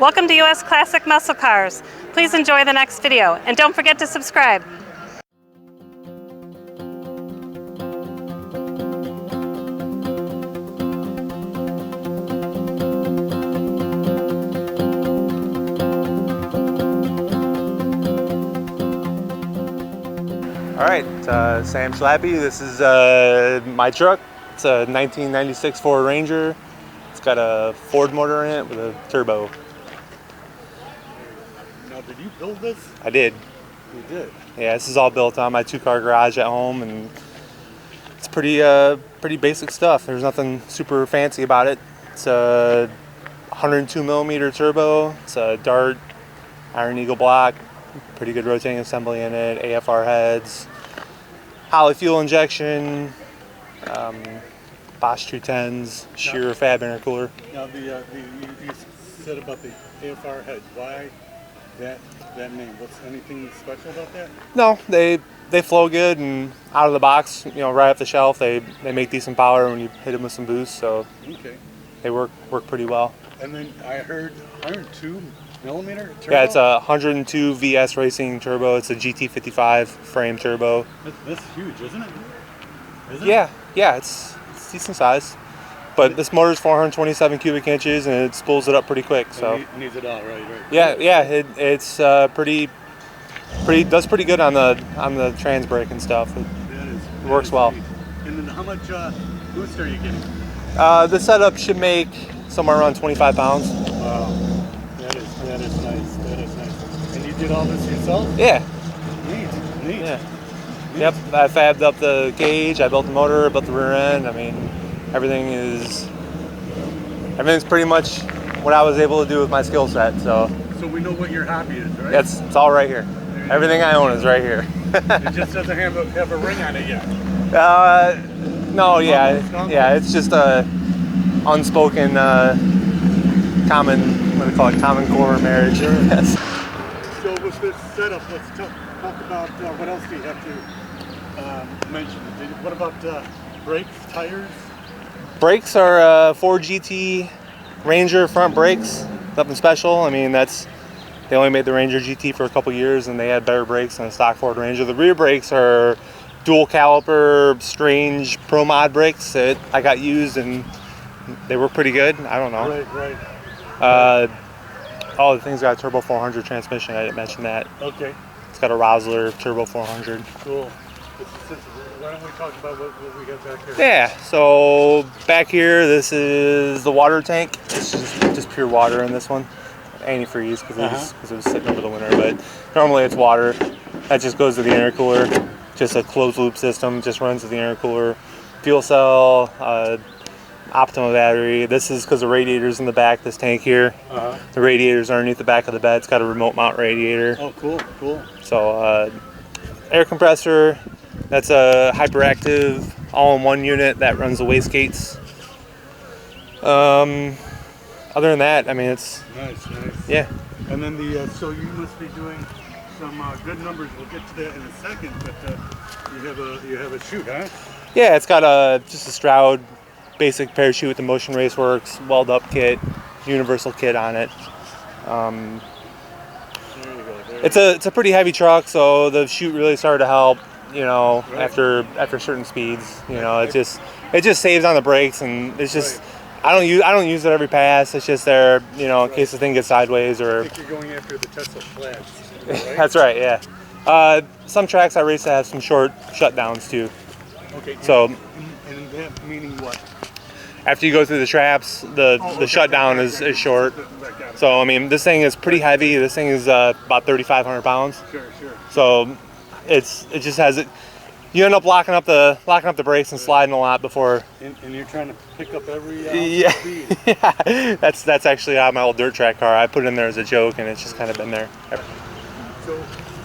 Welcome to US Classic Muscle Cars. Please enjoy the next video, and don't forget to subscribe. All right, Sam Schlappy. This is my truck. It's a 1996 Ford Ranger. It's got a Ford motor in it with a turbo. Now, did you build this? I did. You did? Yeah, this is all built on my two-car garage at home, and it's pretty basic stuff. There's nothing super fancy about it. It's a 102 millimeter turbo. It's a Dart Iron Eagle block. Pretty good rotating assembly in it. AFR heads. Holly fuel injection. Bosch 210s. Shearer fab intercooler. Now, you said about the AFR heads. Why that name? What's anything special about that? No, they flow good and out of the box. You know, right off the shelf, they make decent power when you hit them with some boost. So okay, they work pretty well. And then I heard 102 millimeter turbo? Yeah, it's a 102 VS Racing turbo. It's a GT55 frame turbo. That's huge, isn't it? Yeah, it's decent size. But this motor's 427 cubic inches, and it spools it up pretty quick. So it needs it all, right. Yeah, it's does pretty good on the trans brake and stuff. It works well. Neat. And then how much boost are you getting? The setup should make somewhere around 25 pounds. Wow, that is nice. That is nice. And you did all this yourself? Yeah. Neat. Yeah. Yep. I fabbed up the cage. I built the motor. I built the rear end. I mean, everything's pretty much what I was able to do with my skill set. So we know what your hobby is, right? It's all right here. Everything I own is right here. It just doesn't have a ring on it yet. No. Yeah. It's just a unspoken common, what do they call it, common core marriage. Sure. Yes. So with this setup, let's talk about what else do you have to mention? What about brakes, tires? Brakes are Ford GT Ranger front brakes. Nothing special. I mean, they only made the Ranger GT for a couple years, and they had better brakes than a stock Ford Ranger. The rear brakes are dual caliper, strange Pro Mod brakes that I got used, and they were pretty good. I don't know. Right. The thing's got a turbo 400 transmission. I didn't mention that. Okay. It's got a Rosler turbo 400. Cool. Why don't we talk about what we got back here? Yeah, so back here, this is the water tank. It's just pure water in this one. Antifreeze because it was sitting over the winter, but normally it's water. That just goes to the intercooler. Just a closed loop system, just runs to the intercooler. Fuel cell, Optima battery. This is because the radiator's in the back, this tank here. The radiator's underneath the back of the bed. It's got a remote mount radiator. Oh, cool. So air compressor. That's a hyperactive all-in-one unit that runs the wastegates. Other than that, I mean, it's nice. Yeah. And then so you must be doing some good numbers. We'll get to that in a second. But you have a chute, huh? Yeah, it's got just a Stroud basic parachute with the Motion Raceworks weld-up kit, universal kit on it. There you go. It's a pretty heavy truck, so the chute really started to help. You know, right. after certain speeds, you know, it just saves on the brakes, and it's just I don't use it every pass. It's just there, you know, in case the thing gets sideways or. I think you're going after the Tesla Plaid. Right? That's right, yeah. Some tracks I race have some short shutdowns too. Okay. So. And that meaning what? After you go through the traps, the shutdown is short. So I mean, this thing is pretty heavy. This thing is about 3,500 pounds. Sure. So it just has it. You end up locking up the brakes and sliding a lot before. And you're trying to pick up every speed. Yeah. That's actually my old dirt track car. I put it in there as a joke, and it's just kind of been there. So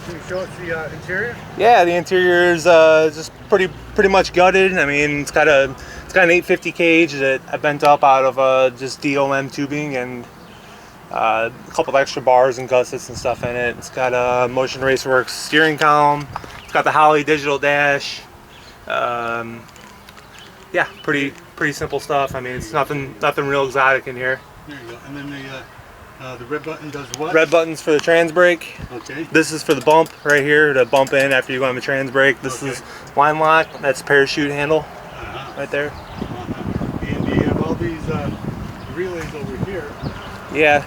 can you show us the interior? Yeah, the interior is just pretty much gutted. I mean, it's got an 850 cage that I bent up out of just DOM tubing and a couple of extra bars and gussets and stuff in it. It's got a Motion Raceworks steering column. It's got the Holley digital dash. Yeah, pretty simple stuff. I mean, it's nothing real exotic in here. There you go. And then The red button does what? Red button's for the trans brake. Okay. This is for the bump right here to bump in after you go on the trans brake. This is line lock. That's parachute handle right there. And you have all these relays over here. Yeah.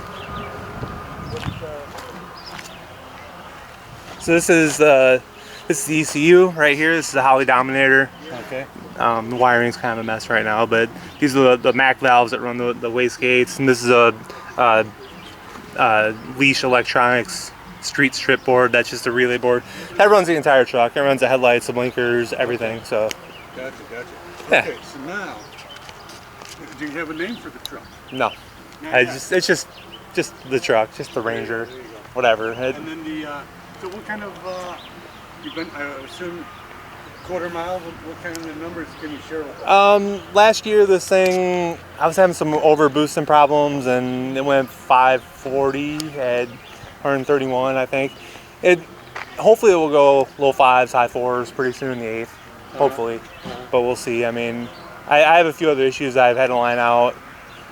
So this is the ECU right here. This is the Holley Dominator. Okay. The wiring's kind of a mess right now, but these are the MAC valves that run the wastegates, and this is a leash electronics street strip board. That's just a relay board that runs the entire truck. It runs the headlights, the blinkers, everything. So Gotcha. Yeah. Okay, so now, do you have a name for the truck? no, Not yet. it's just the truck, just the Ranger, There you go. whatever. And then so what kind of, you've been, I assume, quarter mile, what kind of numbers can you share with us? Last year this thing, I was having some over boosting problems, and it went 540 at 131, I think. Hopefully it will go low fives, high fours pretty soon in the eighth, hopefully. But we'll see. I mean, I have a few other issues I've had to line out.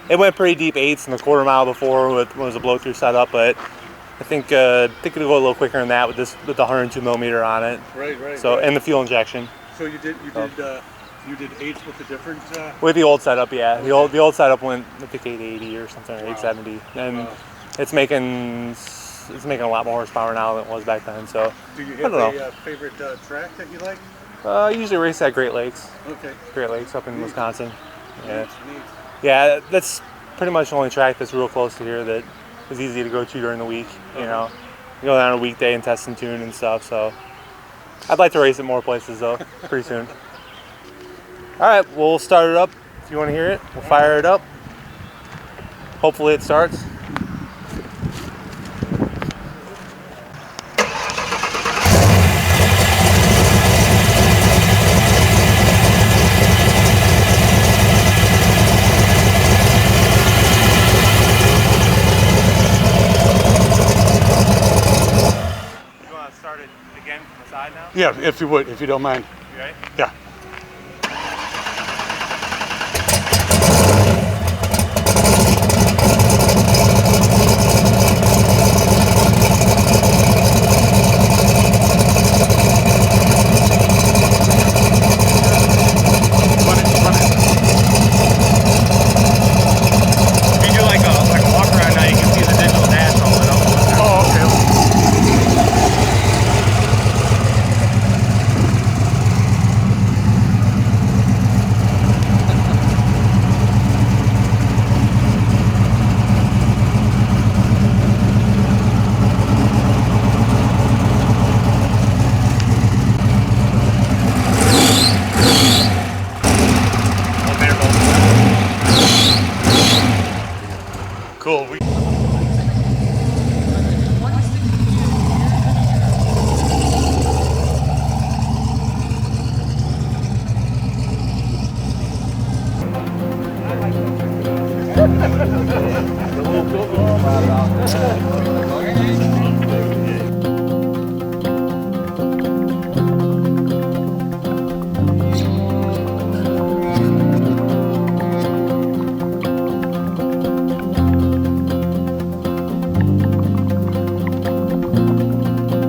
It went pretty deep eights in the quarter mile before when it was a blow through setup, but I think it'll go a little quicker than that with the 102 millimeter on it. Right. So and the fuel injection. So you did eights with the different. With the old setup, yeah. The old setup went I think 880 or something, or 870, and it's making a lot more horsepower now than it was back then. So Do you I have don't know. a favorite track that you like? I usually race at Great Lakes. Okay. Great Lakes up in Wisconsin. Yeah. Neat. Yeah, that's pretty much the only track that's real close to here that is easy to go to during the week. You know, you go down on a weekday and test and tune and stuff. So I'd like to race at more places though, pretty soon. All right, we'll start it up. If you want to hear it, we'll fire it up. Hopefully it starts. Start it again from the side now? Yeah, if you would, if you don't mind. You ready? Yeah. If you do like a walk around now, you can see the digital dash all lit up. Oh, okay. Cool.